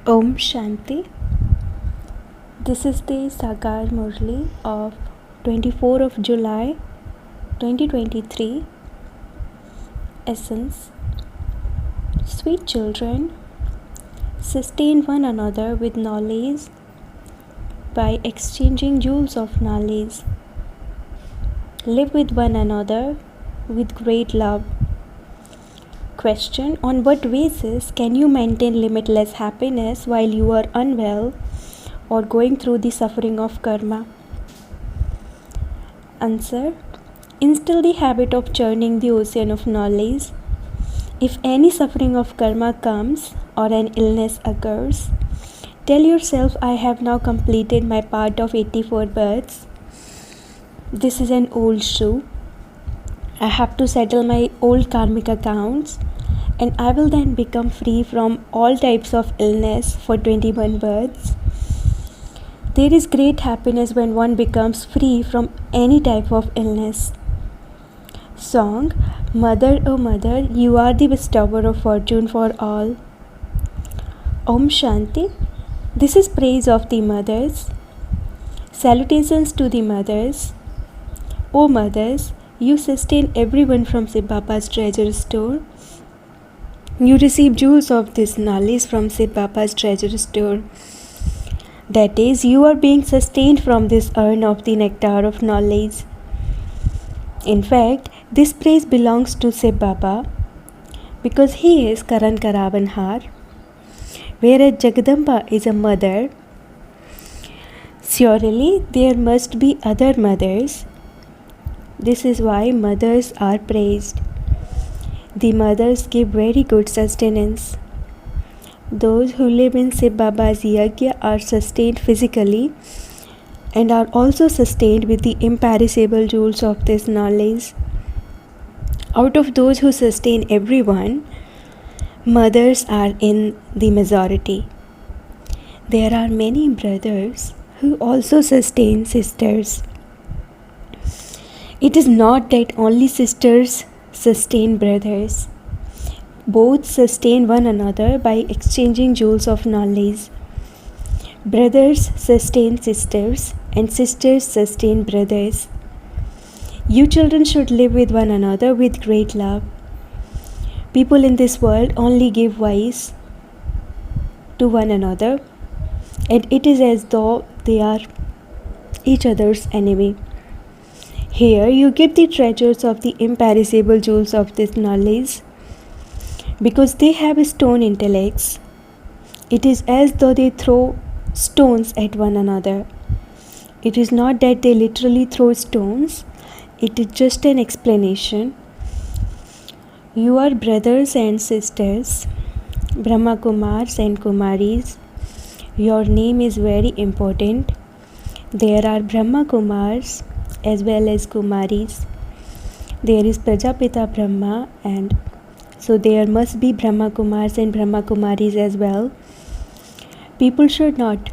Om Shanti. This is the Sakar Murli of 24 of July 2023. Essence. Sweet children, sustain one another with knowledge by exchanging jewels of knowledge. Live with one another with great love. Question: on what basis can you maintain limitless happiness while you are unwell or going through the suffering of karma? Answer: instill the habit of churning the ocean of knowledge. If any suffering of karma comes or an illness occurs, tell yourself, I have now completed my part of 84 births. This is an old shoe. I have to settle my old karmic accounts, and I will then become free from all types of illness for 21 births. There is great happiness when one becomes free from any type of illness. Song: Mother, O Mother, you are the bestower of fortune for all. Om Shanti. This is praise of the mothers. Salutations to the mothers. O mothers, you sustain everyone from Shiv Baba's treasure store. You receive jewels of this knowledge from Shiv Baba's treasure store. That is, you are being sustained from this urn of the nectar of knowledge. In fact, this praise belongs to Shiv Baba because he is Karan Karavanhar, whereas Jagadamba is a mother. Surely there must be other mothers. This is why mothers are praised. The mothers give very good sustenance. Those who live in Shiv Baba's yajna are sustained physically and are also sustained with the imperishable jewels of this knowledge. Out of those who sustain everyone, mothers are in the majority. There are many brothers who also sustain sisters. It is not that only sisters sustain brothers. Both sustain one another by exchanging jewels of knowledge. Brothers sustain sisters and sisters sustain brothers. You children should live with one another with great love. People in this world only give wise to one another, and it is as though they are each other's enemy. Here you give the treasures of the imperishable jewels of this knowledge. Because they have stone intellects, it is as though they throw stones at one another. It is not that they literally throw stones, it is just an explanation. You are brothers and sisters, Brahma Kumars and Kumaris. Your name is very important. There are Brahma Kumars as well as Kumaris. There is Prajapita Brahma, and so there must be Brahma Kumars and Brahma Kumaris as well. People should not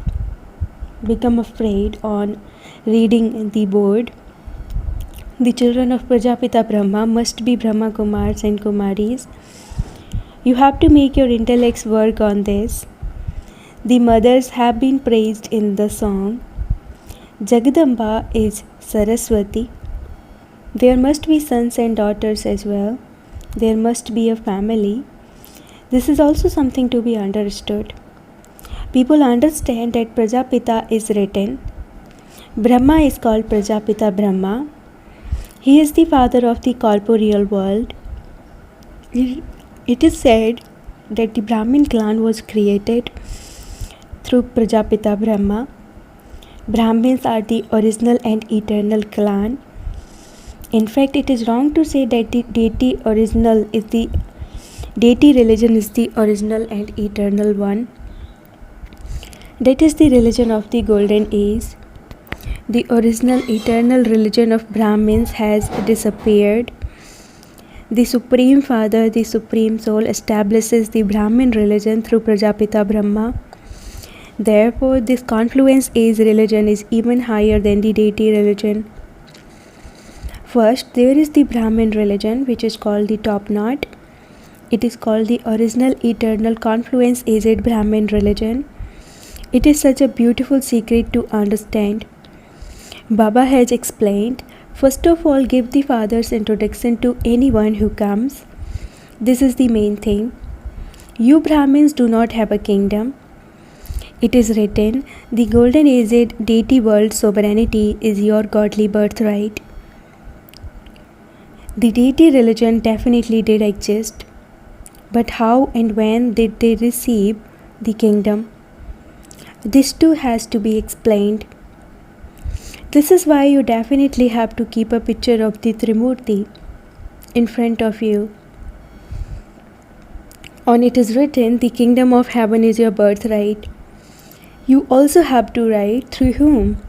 become afraid on reading the board. The children of Prajapita Brahma must be Brahma Kumars and Kumaris. You have to make your intellects work on this. The mothers have been praised in the song. Jagadamba is Saraswati. There must be sons and daughters as well. There must be a family. This is also something to be understood. People understand that Prajapita is written. Brahma is called Prajapita Brahma. He is the father of the corporeal world. It is said that the Brahmin clan was created through Prajapita Brahma. Brahmins are the original and eternal clan. In fact, it is wrong to say that the deity religion is the original and eternal one. That is the religion of the golden age. The original eternal religion of Brahmins has disappeared. The Supreme Father, the Supreme Soul, establishes the Brahmin religion through Prajapita Brahma. Therefore, this confluence age religion is even higher than the deity religion. First, there is the Brahmin religion, which is called the top knot. It is called the original eternal confluence aged Brahmin religion. It is such a beautiful secret to understand. Baba has explained, first of all, give the Father's introduction to anyone who comes. This is the main thing. You Brahmins do not have a kingdom. It is written, the golden aged deity world sovereignty is your godly birthright. The deity religion definitely did exist. But how and when did they receive the kingdom? This too has to be explained. This is why you definitely have to keep a picture of the Trimurti in front of you. On it is written, the kingdom of heaven is your birthright. You also have to write through whom.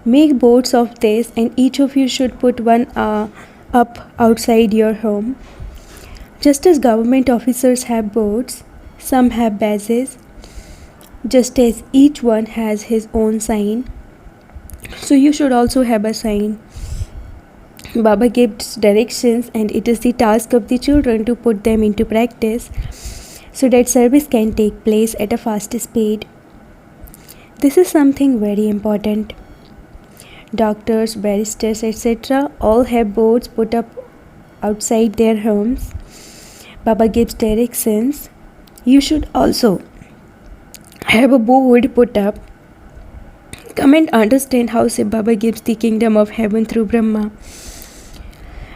Make boards of this, and each of you should put one up outside your home. Just as government officers have boards, some have badges, just as each one has his own sign, so you should also have a sign. Baba gives directions, and it is the task of the children to put them into practice so that service can take place at a fast speed. This is something very important. Doctors, barristers, etc. all have boards put up outside their homes. Baba gives directions. You should also have a board put up. Come and understand how Shiv Baba gives the kingdom of heaven through Brahma.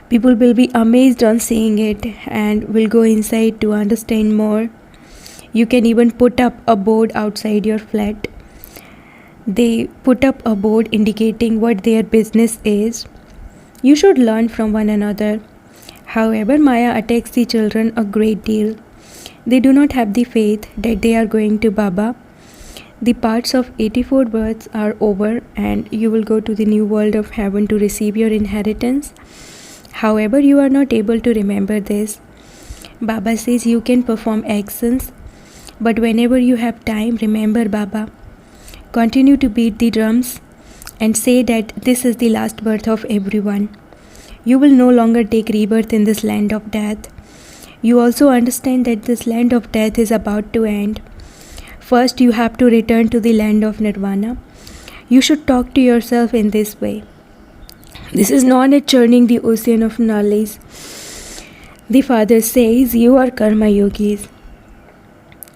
People will be amazed on seeing it and will go inside to understand more. You can even put up a board outside your flat. They put up a board indicating what their business is. You should learn from one another. However, Maya attacks the children a great deal. They do not have the faith that they are going to Baba. The parts of 84 births are over and you will go to the new world of heaven to receive your inheritance. However, you are not able to remember this. Baba says you can perform actions, but whenever you have time, remember Baba. Continue to beat the drums and say that this is the last birth of everyone. You will no longer take rebirth in this land of death. You also understand that this land of death is about to end. First, you have to return to the land of Nirvana. You should talk to yourself in this way. This is not a churning the ocean of knowledge. The Father says, you are karma yogis.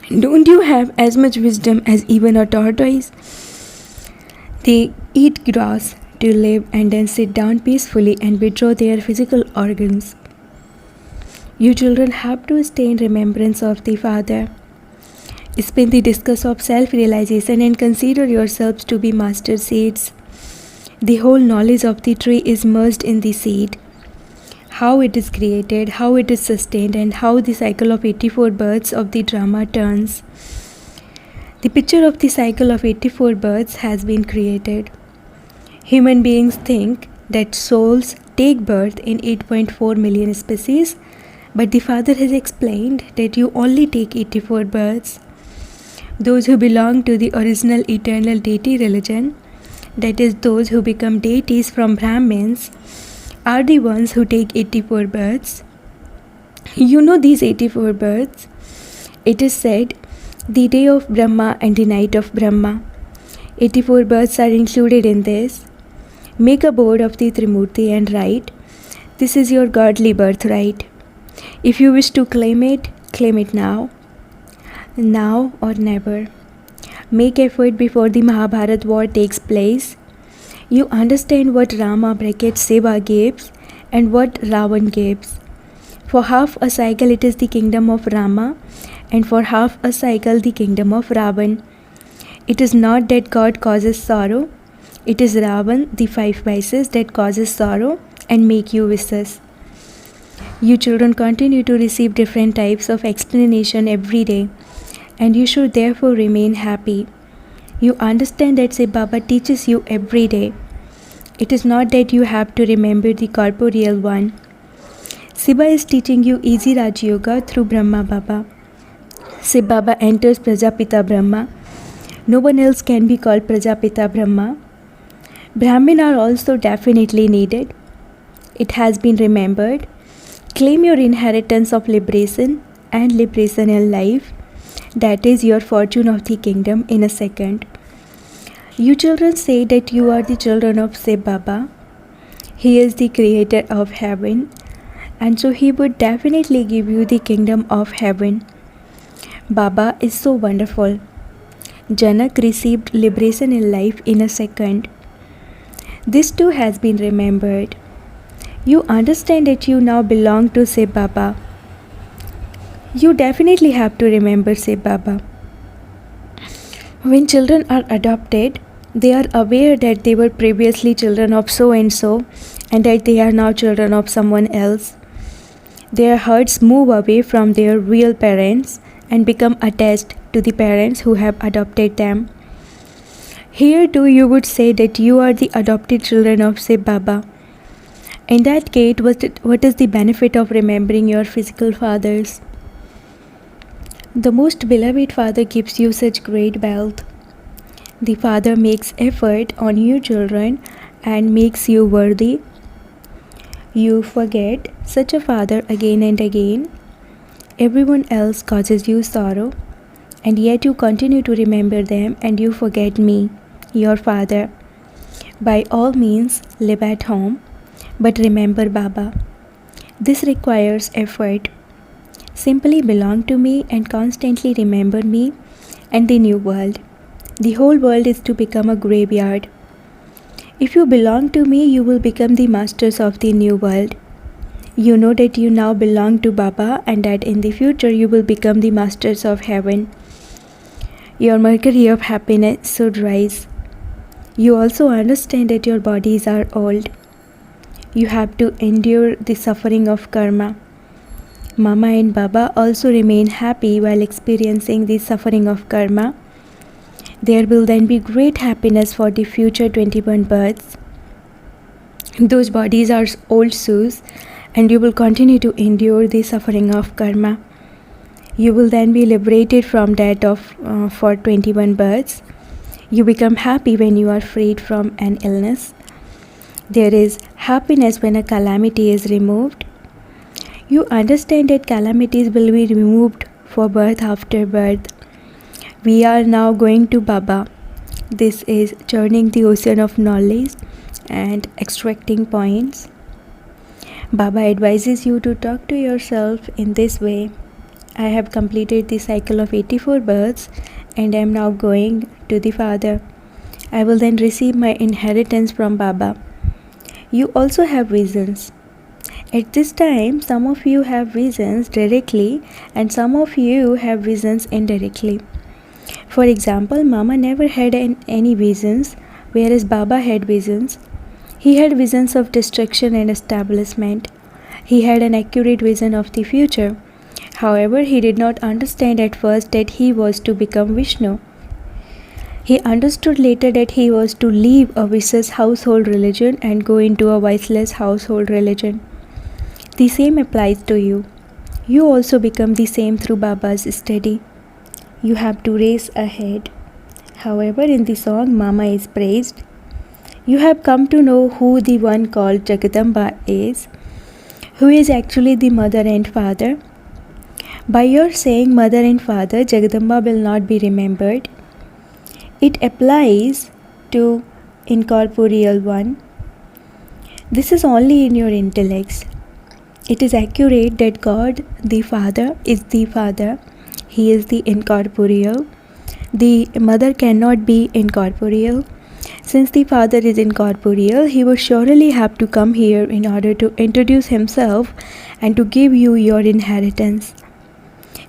Don't you have as much wisdom as even a tortoise? They eat grass to live and then sit down peacefully and withdraw their physical organs. You children have to stay in remembrance of the Father. Spend the discourse of self-realization and consider yourselves to be master seeds. The whole knowledge of the tree is merged in the seed. How it is created, how it is sustained, and how the cycle of 84 births of the drama turns. The picture of the cycle of 84 births has been created. Human beings think that souls take birth in 8.4 million species, but the Father has explained that you only take 84 births. Those who belong to the original eternal deity religion, that is, those who become deities from Brahmins, are the ones who take 84 births. You know these 84 births. It is said, the day of Brahma and the night of Brahma. 84 births are included in this. Make a board of the Trimurti and write, this is your godly birthright. If you wish to claim it now. Now or never. Make effort before the Mahabharata war takes place. You understand what Rama Shiva gives and what Ravan gives. For half a cycle it is the kingdom of Rama, and for half a cycle the kingdom of Ravan. It is not that God causes sorrow, it is Ravan, the 5 vices, that causes sorrow and make you vicious. You children continue to receive different types of explanation every day, and you should therefore remain happy. You understand that Shiv Baba teaches you every day. It is not that you have to remember the corporeal one. Shiva is teaching you easy Raj Yoga through Brahma Baba. Shiv Baba enters Prajapita Brahma. No one else can be called Prajapita Brahma. Brahmin are also definitely needed. It has been remembered. Claim your inheritance of liberation and liberation in life. That is your fortune of the kingdom in a second. You children say that you are the children of Shiv Baba. He is the creator of heaven, and so he would definitely give you the kingdom of heaven. Baba is so wonderful. Janak received liberation in life in a second. This too has been remembered. You understand that you now belong to Shiv Baba. You definitely have to remember Shiv Baba. When children are adopted, they are aware that they were previously children of so and so, and that they are now children of someone else. Their hearts move away from their real parents and become attached to the parents who have adopted them. Here too you would say that you are the adopted children of Shiv Baba. In that case, what is the benefit of remembering your physical fathers? The most beloved father gives you such great wealth. The father makes effort on you children and makes you worthy. You forget such a father again and again. Everyone else causes you sorrow, and yet you continue to remember them and you forget me, your father. By all means, live at home, but remember Baba. This requires effort. Simply belong to me and constantly remember me and the new world. The whole world is to become a graveyard. If you belong to me, you will become the masters of the new world. You know that you now belong to Baba and that in the future you will become the masters of heaven. Your mercury of happiness should rise. You also understand that your bodies are old. You have to endure the suffering of karma. Mama and Baba also remain happy while experiencing the suffering of karma. There will then be great happiness for the future 21 births. Those bodies are old shoes, and you will continue to endure the suffering of karma. You will then be liberated from that for 21 births. You become happy when you are freed from an illness. There is happiness when a calamity is removed. You understand that calamities will be removed for birth after birth. We are now going to Baba. This is churning the ocean of knowledge and extracting points. Baba advises you to talk to yourself in this way. I have completed the cycle of 84 births and am now going to the Father. I will then receive my inheritance from Baba. You also have visions. At this time, some of you have visions directly and some of you have visions indirectly. For example, Mama never had any visions, whereas Baba had visions. He had visions of destruction and establishment. He had an accurate vision of the future. However, he did not understand at first that he was to become Vishnu. He understood later that he was to leave a vicious household religion and go into a viceless household religion. The same applies to you. You also become the same through Baba's study. You have to race ahead. However, in the song Mama is praised, you have come to know who the one called Jagadamba is, who is actually the mother and father. By your saying mother and father, Jagadamba will not be remembered. It applies to incorporeal one. This is only in your intellects. It is accurate that God, the Father, is the Father. He is the incorporeal. The mother cannot be incorporeal. Since the Father is incorporeal, he would surely have to come here in order to introduce himself and to give you your inheritance.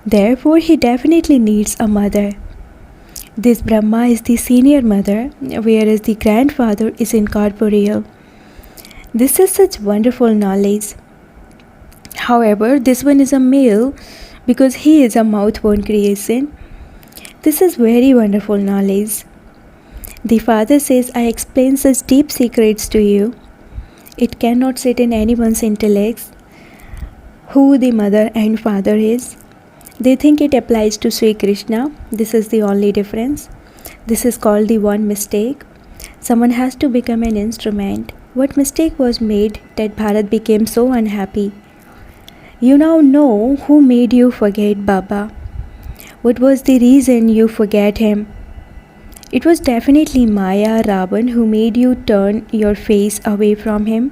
Therefore, he definitely needs a mother. This Brahma is the senior mother, whereas the grandfather is incorporeal. This is such wonderful knowledge. However, this one is a male because he is a mouth-born creation. This is very wonderful knowledge. The Father says, I explain such deep secrets to you. It cannot sit in anyone's intellects who the mother and father is. They think it applies to Sri Krishna. This is the only difference. This is called the one mistake. Someone has to become an instrument. What mistake was made that Bharat became so unhappy? You now know who made you forget Baba. What was the reason you forget him? It was definitely Maya Ravan who made you turn your face away from him.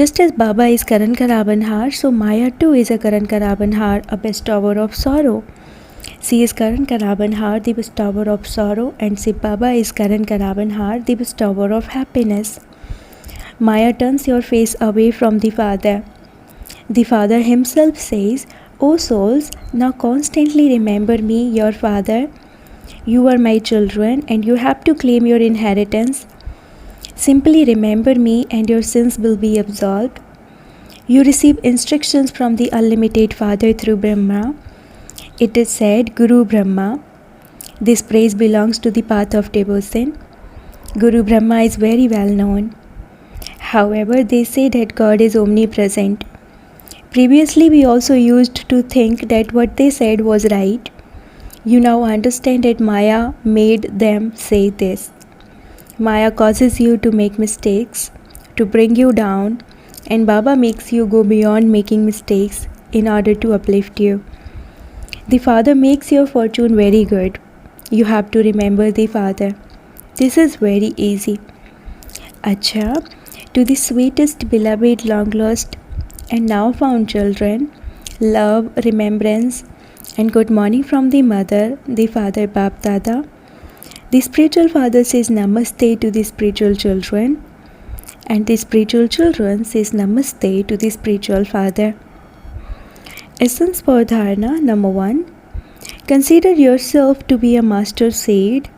Just as Baba is Karan ka Ravanhar, so Maya too is a Karan ka Ravanhar, a bestower of sorrow. She is Karan ka Ravanhar, the bestower of sorrow, and Shiv Baba is Karan ka Ravanhar, the bestower of happiness. Maya turns your face away from the Father. The Father himself says, "O souls, now constantly remember me, your Father. You are my children and you have to claim your inheritance. Simply remember me and your sins will be absolved." You receive instructions from the unlimited Father through Brahma. It is said, Guru Brahma. This praise belongs to the path of devotion. Guru Brahma is very well known. However, they say that God is omnipresent. Previously, we also used to think that what they said was right. You now understand that Maya made them say this. Maya causes you to make mistakes, to bring you down, and Baba makes you go beyond making mistakes in order to uplift you. The Father makes your fortune very good. You have to remember the Father. This is very easy. Acha, to the sweetest, beloved, long lost, and now found children, love, remembrance, and good morning from the Mother, the Father Bap Dada. The spiritual Father says Namaste to the spiritual children, and the spiritual children says Namaste to the spiritual Father. Essence for Dharana. Number 1. Consider yourself to be a master seed.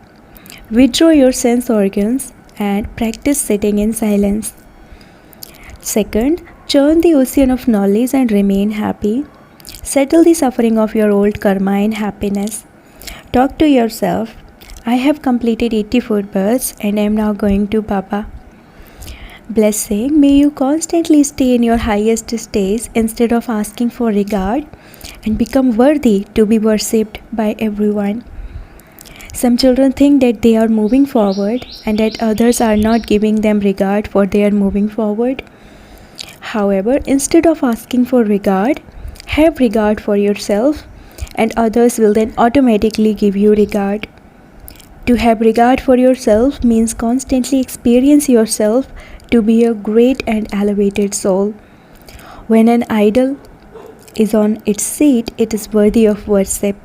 Withdraw your sense organs and practice sitting in silence. Second, churn the ocean of knowledge and remain happy. Settle the suffering of your old karma in happiness. Talk to yourself, I have completed 84 births and am now going to Baba. Blessing, may you constantly stay in your highest stage instead of asking for regard and become worthy to be worshipped by everyone. Some children think that they are moving forward and that others are not giving them regard for their moving forward. However, instead of asking for regard, have regard for yourself and others will then automatically give you regard. To have regard for yourself means constantly experience yourself to be a great and elevated soul. When an idol is on its seat, it is worthy of worship.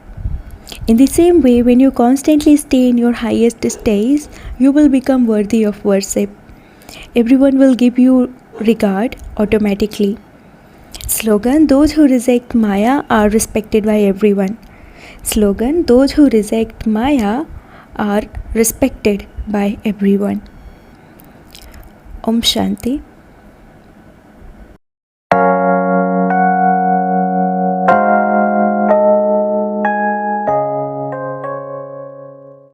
In the same way, when you constantly stay in your highest stage, you will become worthy of worship. Everyone will give you regard automatically. Slogan, those who reject Maya are respected by everyone. Slogan, those who reject Maya are respected by everyone. Om Shanti.